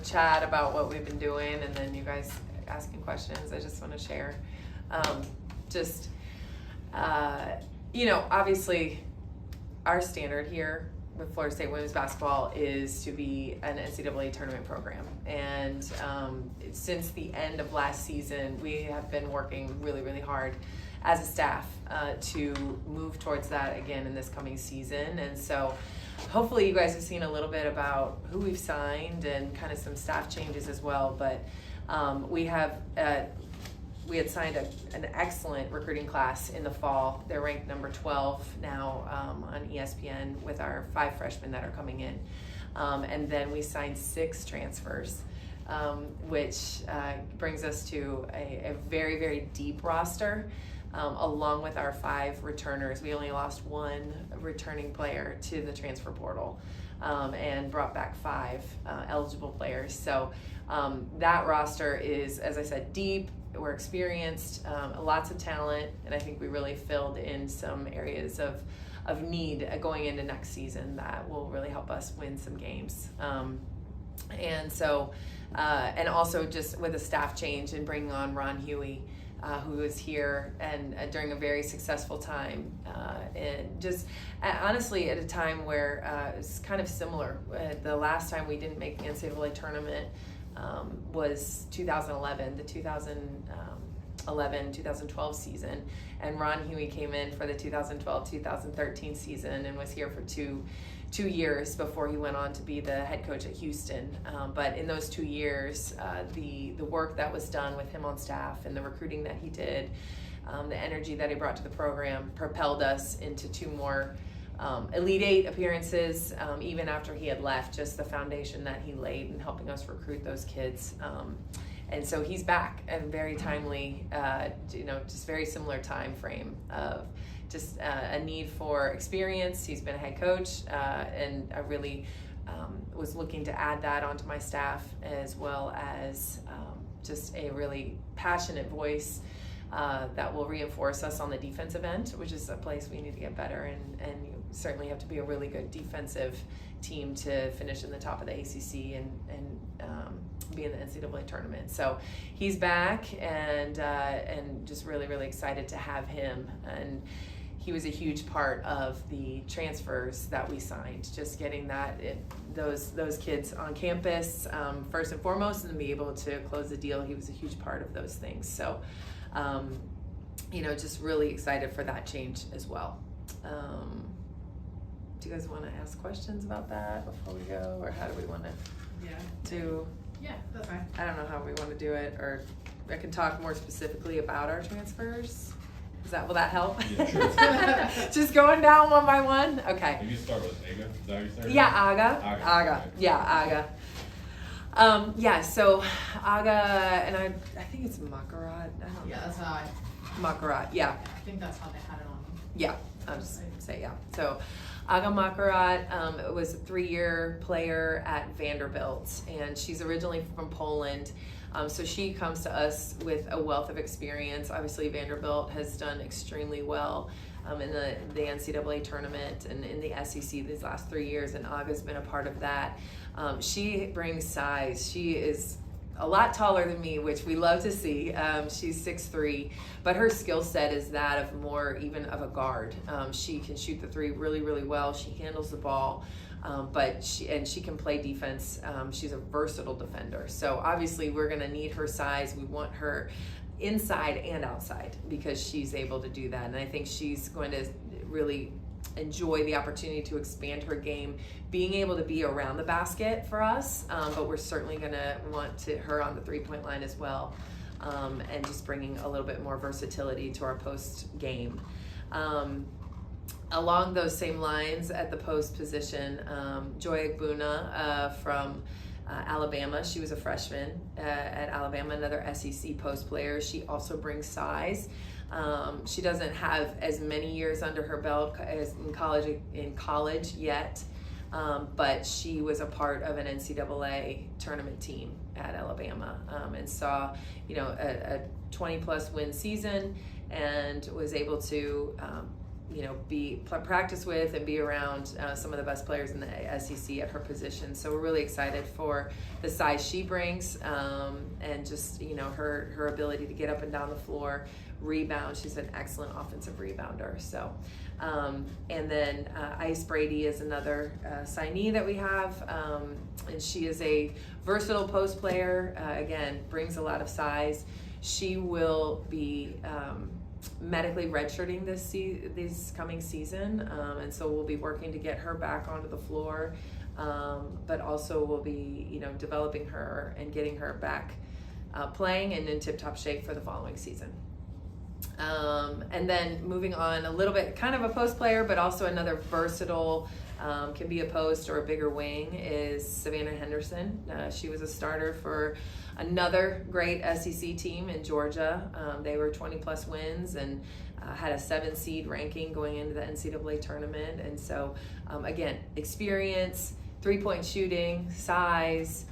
chat about what we've been doing, and then you guys asking questions. I just want to share. Obviously, our standard here with Florida State women's basketball is to be an NCAA tournament program. And since the end of last season, we have been working really, really hard as a staff to move towards that again in this coming season. And so hopefully you guys have seen a little bit about who we've signed and kind of some staff changes as well. But we had signed an excellent recruiting class in the fall. They're ranked number 12 now on ESPN with our 5 freshmen that are coming in. And then we signed 6 transfers, which brings us to a very, very deep roster. Along with our 5 returners. We only lost 1 returning player to the transfer portal and brought back 5 eligible players. So that roster is, as I said, deep. We're experienced, lots of talent, and I think we really filled in some areas of need going into next season that will really help us win some games. And also just with a staff change and bringing on Ron Huey, who was here and during a very successful time, and just honestly at a time where it's kind of similar. The last time we didn't make the NCAA tournament was 2011, the 2011-2012 season, and Ron Huey came in for the 2012-2013 season and was here for two years before he went on to be the head coach at Houston. But in those 2 years, the work that was done with him on staff and the recruiting that he did, the energy that he brought to the program propelled us into 2 more Elite 8 appearances, even after he had left, just the foundation that he laid in helping us recruit those kids. And so he's back and very timely, just very similar time frame of just a need for experience. He's been a head coach, and I really was looking to add that onto my staff, as well as just a really passionate voice that will reinforce us on the defensive end, which is a place we need to get better, and you certainly have to be a really good defensive team to finish in the top of the ACC and be in the NCAA tournament. So he's back, and just really, really excited to have him. And he was a huge part of the transfers that we signed, just getting those kids on campus first and foremost, and then be able to close the deal. He was a huge part of those things. So, just really excited for that change as well. Do you guys want to ask questions about that before we go, or how do we want to do? Yeah, that's fine. I don't know how we want to do it, or I can talk more specifically about our transfers. Will that help? Yeah, sure. Just going down one by one? Okay. You start with Aga, is that what you said? Yeah, Aga. Okay. Yeah, Aga. So Aga, and I think it's Makarat. Yeah, that's how Makarat, yeah. I think that's how they had it on them. Yeah, I'll just say yeah. So Aga Makarat was a 3-year player at Vanderbilt, and she's originally from Poland. So she comes to us with a wealth of experience. Obviously, Vanderbilt has done extremely well in the NCAA tournament and in the SEC these last 3 years, and Aga's been a part of that. She brings size. She is a lot taller than me, which we love to see. She's 6'3", but her skill set is that of more even of a guard. She can shoot the 3 really, really well. She handles the ball. But she can play defense. She's a versatile defender. So obviously we're going to need her size. We want her inside and outside because she's able to do that. And I think she's going to really enjoy the opportunity to expand her game, being able to be around the basket for us. But we're certainly going to want her on the 3-point line as well, and just bringing a little bit more versatility to our post game. Along those same lines, at the post position, Joy Egbuna from Alabama. She was a freshman at Alabama, another SEC post player. She also brings size. She doesn't have as many years under her belt as in college yet, but she was a part of an NCAA tournament team at Alabama, and saw a 20-plus win season, and was able to practice with and be around some of the best players in the SEC at her position. So we're really excited for the size she brings, and just her ability to get up and down the floor, rebound. She's an excellent offensive rebounder. So, and then Ice Brady is another signee that we have, and she is a versatile post player. Again, brings a lot of size. She will be medically redshirting this coming season, and so we'll be working to get her back onto the floor, but also we'll be developing her and getting her back playing and in tip-top shape for the following season. And then moving on a little bit, kind of a post player, but also another versatile, can be a post or a bigger wing, is Savannah Henderson. She was a starter for another great SEC team in Georgia. They were 20 plus wins and had a 7 seed ranking going into the NCAA tournament. And so, again, experience, 3-point shooting, size.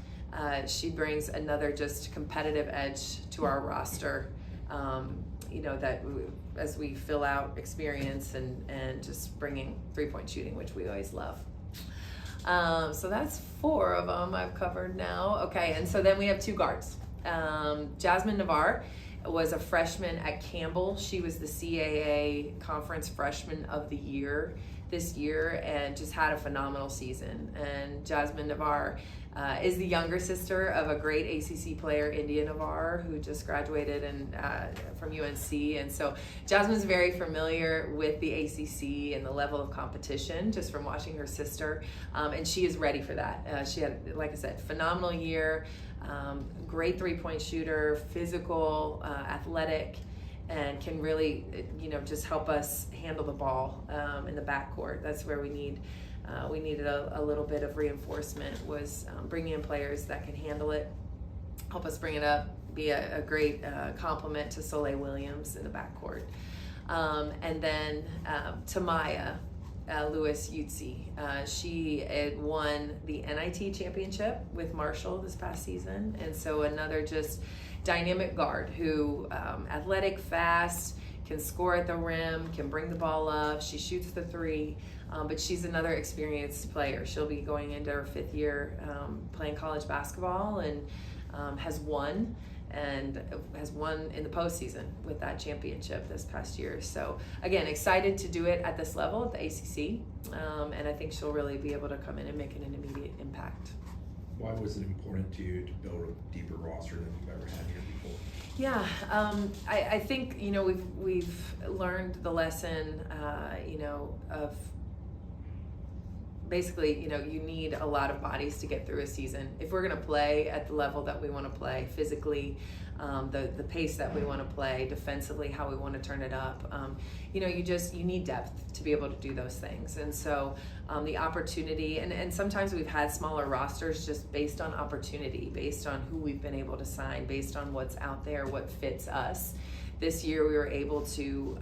She brings another just competitive edge to our roster. As we fill out experience and just bringing 3-point shooting, which we always love. So that's 4 of them I've covered now. Okay, and so then we have 2 guards. Jasmine Navarre was a freshman at Campbell. She was the CAA Conference Freshman of the Year this year and just had a phenomenal season. And Jasmine Navarre is the younger sister of a great ACC player, India Navarre, who just graduated from UNC. And so Jasmine's very familiar with the ACC and the level of competition just from watching her sister. And she is ready for that. She had, like I said, phenomenal year, great 3-point shooter, physical, athletic, and can really, just help us handle the ball in the backcourt. That's where we needed a little bit of reinforcement, was bringing in players that can handle it, help us bring it up, be a great complement to Soleil Williams in the backcourt. And then Tamaya Lewis Utsi. She had won the NIT championship with Marshall this past season, and so another just dynamic guard who athletic, fast, can score at the rim, can bring the ball up. She shoots the 3, but she's another experienced player. She'll be going into her 5th year playing college basketball, and has won in the postseason with that championship this past year. So again, excited to do it at this level at the ACC, and I think she'll really be able to come in and make an immediate impact. Why was it important to you to build a deeper roster than you've ever had here before? Yeah, I think we've learned the lesson, of basically, you need a lot of bodies to get through a season. If we're going to play at the level that we want to play physically, the pace that we want to play defensively, how we want to turn it up, you need depth to be able to do those things. And so the opportunity, and sometimes we've had smaller rosters just based on opportunity, based on who we've been able to sign, based on what's out there, what fits us. This year we were able to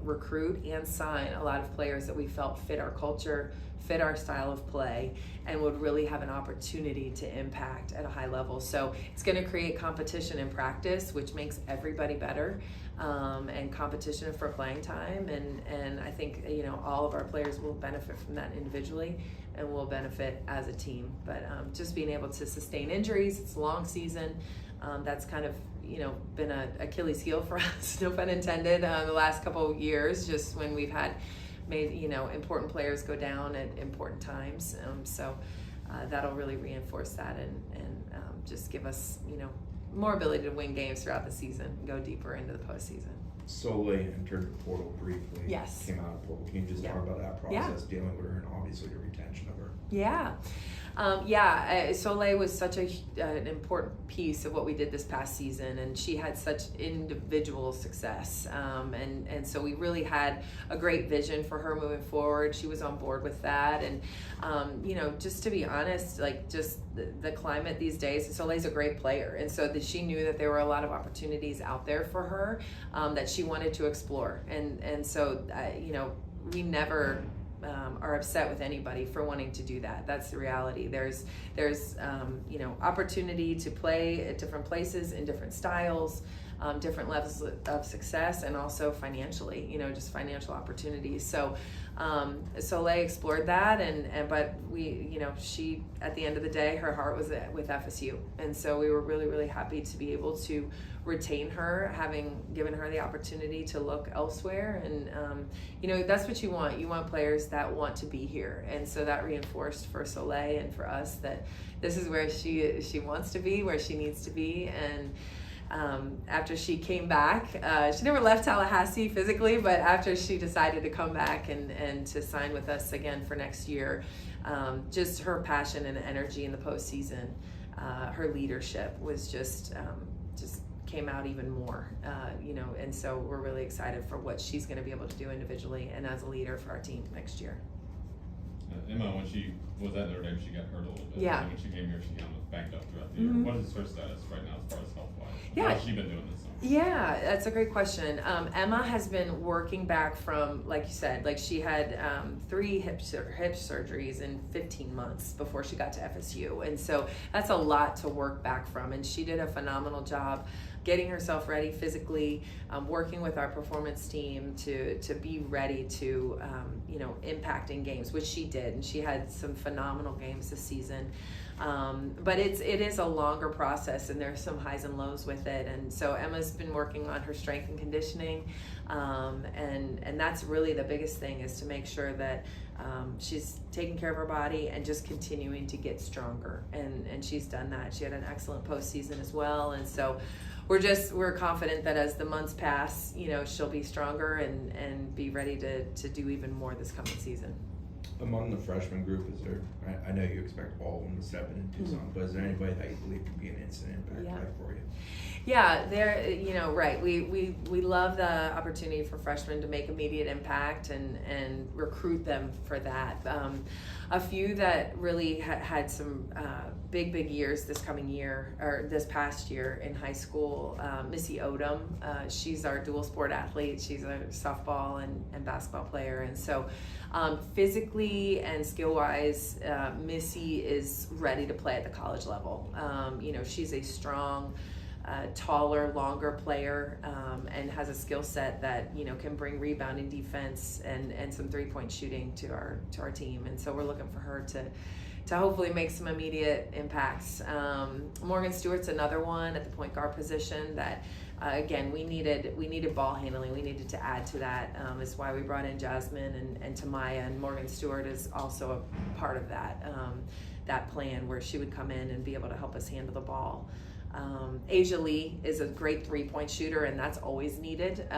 recruit and sign a lot of players that we felt fit our culture, fit our style of play, and would really have an opportunity to impact at a high level. So it's going to create competition in practice, which makes everybody better, and competition for playing time. And I think all of our players will benefit from that individually, and will benefit as a team. But just being able to sustain injuries, it's a long season. That's kind of been an Achilles heel for us, no pun intended, the last couple of years, just when we've had made important players go down at important times. So that'll really reinforce that and just give us more ability to win games throughout the season and go deeper into the postseason. Soleil entered the portal briefly. Yes. Came out of the portal. Can you just talk about that process, dealing with her, and obviously the retention of her? Yeah. Soleil was such an important piece of what we did this past season, and she had such individual success. And so we really had a great vision for her moving forward. She was on board with that. And, just to be honest, just the climate these days, Soleil's a great player. And so she knew that there were a lot of opportunities out there for her that she wanted to explore. And so, we never are upset with anybody for wanting to do that. That's the reality. There's opportunity to play at different places in different styles. different levels of success, and also financially, just financial opportunities. So Soleil explored that, but she, at the end of the day, her heart was with FSU, and so we were really, really happy to be able to retain her, having given her the opportunity to look elsewhere. And that's what you want. You want players that want to be here, and so that reinforced for Soleil and for us that this is where she wants to be, where she needs to be. And after she came back, she never left Tallahassee physically, but after she decided to come back and to sign with us again for next year, just her passion and energy in the postseason, her leadership was just came out even more, and so we're really excited for what she's going to be able to do individually and as a leader for our team next year. Emma, when she was at Notre Dame, she got hurt a little bit. Yeah. And when she came here, she kind of was banged up throughout the year. Mm-hmm. What is her status right now as far as health-wise? Yeah. How's she been doing this summer? Yeah, that's a great question. Emma has been working back from, like you said, like she had 3 hip surgeries in 15 months before she got to FSU. And so that's a lot to work back from. And she did a phenomenal job getting herself ready physically, working with our performance team to be ready to, impact in games, which she did. And she had some phenomenal games this season. But it is a longer process, and there's some highs and lows with it. And so Emma's been working on her strength and conditioning, and that's really the biggest thing, is to make sure that she's taking care of her body and just continuing to get stronger. And she's done that. She had an excellent postseason as well. And so we're confident that as the months pass, she'll be stronger and be ready to do even more this coming season. Among the freshman group, is there, I know you expect all of them to step in Tucson, but is there anybody that you believe could be an instant impact player for you? Yeah, right. We love the opportunity for freshmen to make immediate impact and recruit them for that. A few that really had some big years this past year in high school. Missy Odom, she's our dual sport athlete. She's a softball and basketball player, and so physically and skill-wise, Missy is ready to play at the college level. She's a strong, taller, longer player, and has a skill set that can bring rebounding, defense, and some 3-point shooting to our team. And so we're looking for her to hopefully make some immediate impacts. Morgan Stewart's another one at the point guard position that. Again, we needed ball handling. We needed to add to that. Is why we brought in Jasmine and Tamaya, and Morgan Stewart is also a part of that plan, where she would come in and be able to help us handle the ball. Asia Lee is a great 3-point shooter, and that's always needed.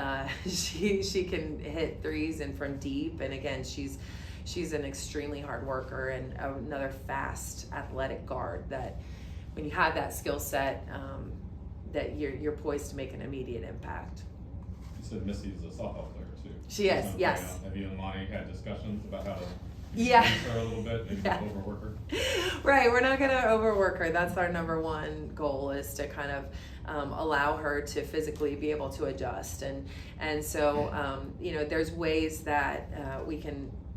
She can hit threes and from deep, and again, she's an extremely hard worker and another fast, athletic guard that when you have that skill set, that you're poised to make an immediate impact. You said Missy is a softball player too. She is, yes. Have you and Lonnie had discussions about how to Yeah. use her a little bit, maybe Yeah. overwork her? Right, we're not going to overwork her. That's our number one goal, is to kind of allow her to physically be able to adjust. And so, there's ways that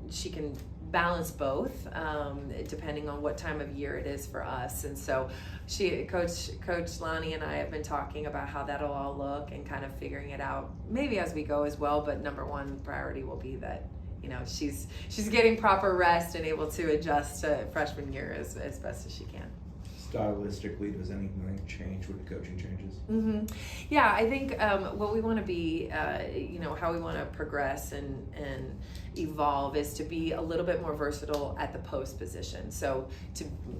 she can balance both, depending on what time of year it is for us. And so Coach Lonnie and I have been talking about how that'll all look and kind of figuring it out maybe as we go as well. But number one priority will be that, she's getting proper rest and able to adjust to freshman year as best as she can. Stylistically, does anything change with the coaching changes? Mm-hmm. Yeah, I think what we want to be, how we want to progress and evolve is to be a little bit more versatile at the post position. So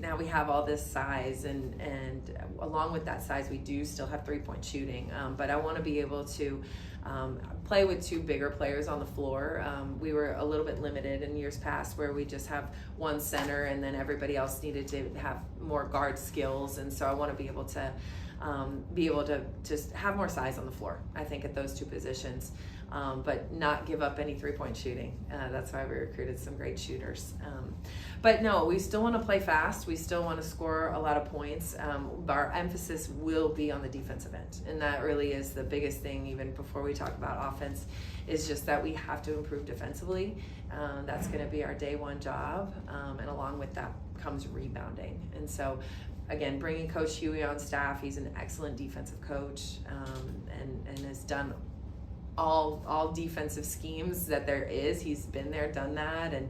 now we have all this size, and along with that size, we do still have 3-point shooting. But I want to be able to play with 2 bigger players on the floor. We were a little bit limited in years past, where we just have one center and then everybody else needed to have more guard skills. And so I want to be able to just have more size on the floor, I think, at those 2 positions, but not give up any 3-point shooting. That's why we recruited some great shooters. But no, we still want to play fast. We still want to score a lot of points. Our emphasis will be on the defensive end, and that really is the biggest thing, even before we talk about offense, is just that we have to improve defensively. That's going to be our day one job, and along with that comes rebounding. And so again, bringing Coach Huey on staff, he's an excellent defensive coach, and has done all defensive schemes that there is. He's been there, done that, and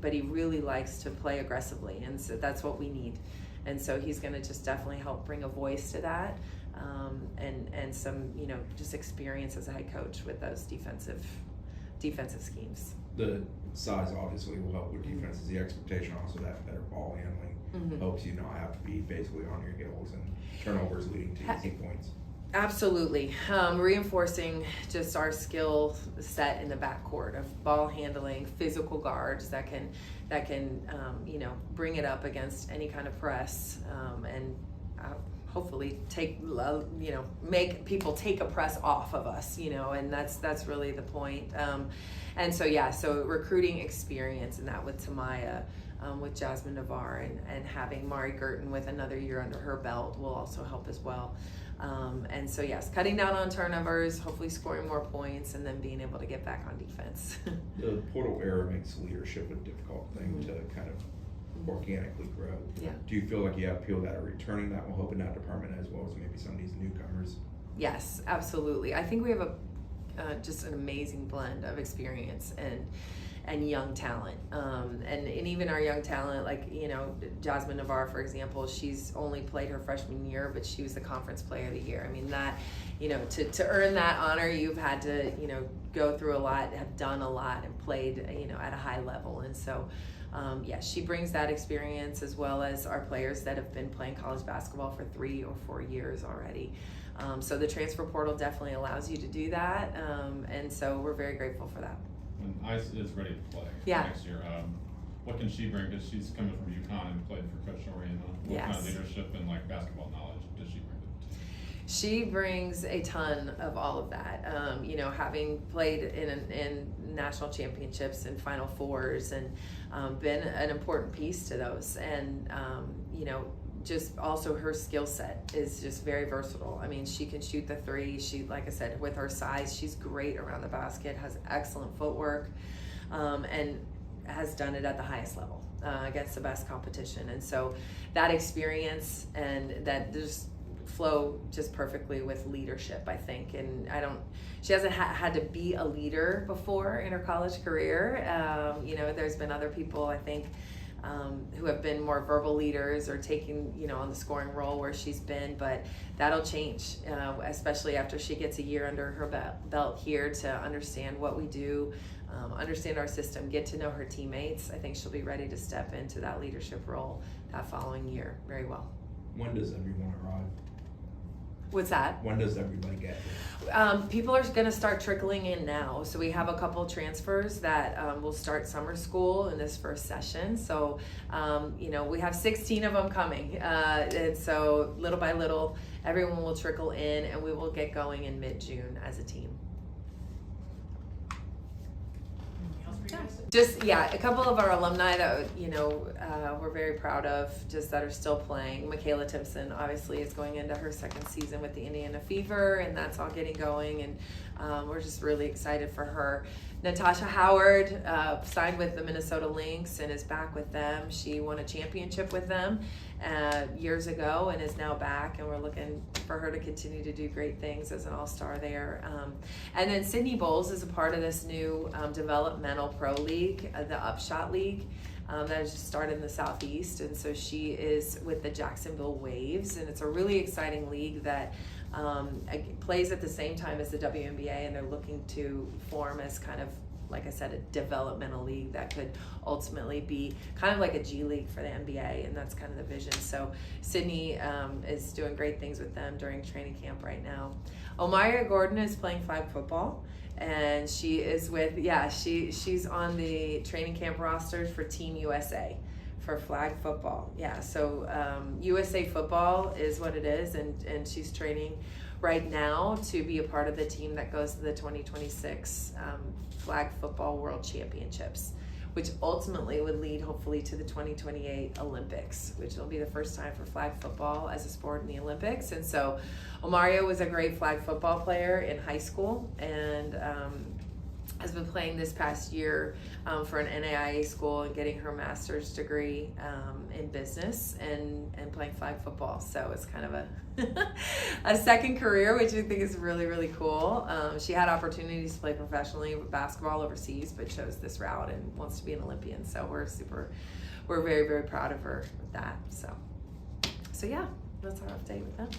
but he really likes to play aggressively, and so that's what we need. And so he's going to just definitely help bring a voice to that, and some, you know, just experience as a head coach with those defensive schemes. The size obviously will help with defenses. The expectation also that better ball handling helps you not have to be basically on your heels and turnovers leading to easy points. Absolutely. Reinforcing just our skill set in the backcourt of ball handling, physical guards that can you know, bring it up against any kind of press, and hopefully take, you know, make people take a press off of us, you know, and that's really the point. And so yeah, so recruiting experience in that with Tamaya, with Jasmine Navarre, and having Mari Girton with another year under her belt will also help as well. And so yes, cutting down on turnovers, hopefully scoring more points, and then being able to get back on defense. The portal era makes leadership a difficult thing to kind of organically grow. Yeah. Do you feel like you have people that are returning that will help in that department as well as maybe some of these newcomers? Yes, absolutely. I think we have just an amazing blend of experience and young talent, and even our young talent, like, you know, Jasmine Navarre, for example, she's only played her freshman year, but she was the conference player of the year. I mean, that, you know, to earn that honor, you've had to, you know, go through a lot, have done a lot, and played, you know, at a high level. And so yes, she brings that experience, as well as our players that have been playing college basketball for 3 or 4 years already. So the transfer portal definitely allows you to do that, and so we're very grateful for that. When Ice is ready to play next year, what can she bring? Because she's coming from UConn and played for Coach Oriana. What kind of leadership and like basketball knowledge does she bring to the team? She brings a ton of all of that. You know, having played in national championships and Final Fours, and been an important piece to those, and you know, just also her skill set is just very versatile. I mean, she can shoot the three. She, like I said, with her size, she's great around the basket, has excellent footwork, and has done it at the highest level against the best competition. And so that experience and that just flow just perfectly with leadership, I think. And she hasn't had to be a leader before in her college career. You know, there's been other people, I think, who have been more verbal leaders or taking, you know, on the scoring role where she's been, but that'll change, especially after she gets a year under her belt here to understand what we do, understand our system, get to know her teammates. I think she'll be ready to step into that leadership role that following year very well. When does everyone arrive? What's that? When does everybody get here? People are going to start trickling in now. So we have a couple transfers that will start summer school in this first session. So, you know, we have 16 of them coming. And so little by little, everyone will trickle in, and we will get going in mid-June as a team. Just, yeah, a couple of our alumni that, you know, we're very proud of, just that are still playing. Michaela Timpson obviously is going into her second season with the Indiana Fever, and that's all getting going, and we're just really excited for her. Natasha Howard signed with the Minnesota Lynx and is back with them. She won a championship with them years ago and is now back, and we're looking for her to continue to do great things as an all-star there. And then Sydney Bowles is a part of this new developmental pro league, the Upshot League, that has just started in the Southeast, and so she is with the Jacksonville Waves, and it's a really exciting league that plays at the same time as the WNBA, and they're looking to form as kind of, like I said, a developmental league that could ultimately be kind of like a G League for the NBA, and that's kind of the vision. So Sydney is doing great things with them during training camp right now. Omaria Gordon is playing flag football, and she is with, she's on the training camp roster for Team USA for flag football. Yeah, so USA football is what it is, and she's training right now to be a part of the team that goes to the 2026 Flag Football World Championships, which ultimately would lead hopefully to the 2028 Olympics, which will be the first time for flag football as a sport in the Olympics. And so Omaria was a great flag football player in high school, and has been playing this past year for an NAIA school and getting her master's degree in business and playing flag football. So it's kind of a second career, which I think is really, really cool. She had opportunities to play professionally with basketball overseas, but chose this route and wants to be an Olympian. So we're very, very proud of her with that. So yeah, that's our update with them.